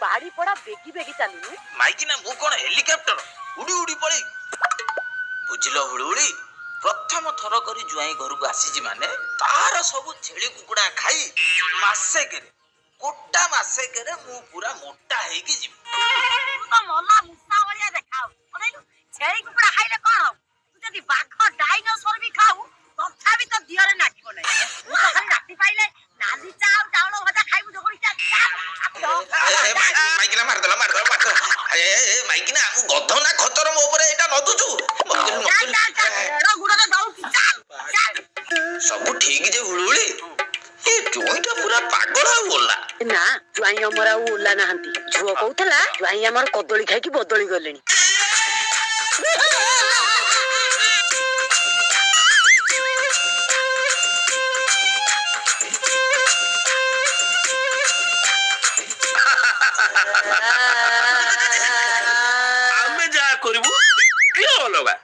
ବାଡି ପଡା ବେଗି ବେଗି ଚାଲୁନି ମାଇକିନା ମୁଁ କଣ ହେଲିକପ୍ଟର ଉଡି ଉଡି ପଳେଇ ବୁଝିଲ ହୁଳୁହୁଳି ପ୍ରଥମ ଥର କରି ଜୁଆଇଁ ଘରକୁ ଆସିଛି ମାନେ ତାର ସବୁ ଛେଳି କୁକୁଡା ଖାଇ ମାସେକେରେ ଗୋଟା ମାସେକେରେ ମୁଁ ପୁରା ମୋଟା ହେଇକି ଯିବି। ତୁ ତ ମଲା ମୂଷା ଭଳିଆ ଦେଖାଉ ଛେଳି କୁକୁଡା ଖାଇଲେ କଣ ହବ ତୁ ଯଦି ବାଘ ଡାଇନୋସର ବି ଖାଉ ତଥାପି ତ ଦିହରେ ନାଗିବ ନାହିଁ ତୁ ତ ଖାଲି ରାତି ପାଇଲେ ନାଲି ଚା ଆଉ ଚାଉଳ ଭଜା ଖାଇବୁ ମାଇକିନା ମାରିଦେଲା ମାଇକିନା ମୁଁ ଗଧ ନା ଖତର ମୋ ଉପରେ ଏଇଟା ନଦୁଛୁ ସବୁ ଠିକ ଯେ ହୁଳୁହୁଳି ଏ ଜୁଆଇଁଟା ପୁରା ପାଗଳ ଆଉ ଓଲା ନା ଜୁଆଇଁ ଆମର ଆଉ ଓଲା ନାହାନ୍ତି ଝୁଅ କହୁଥିଲା ଜୁଆଇଁ ଆମର କଦଳୀ ଖାଇକି ବଦଳି ଗଲେଣି। ଆମେ ଯାହା କରିବୁ କିଏ ଅଲଗା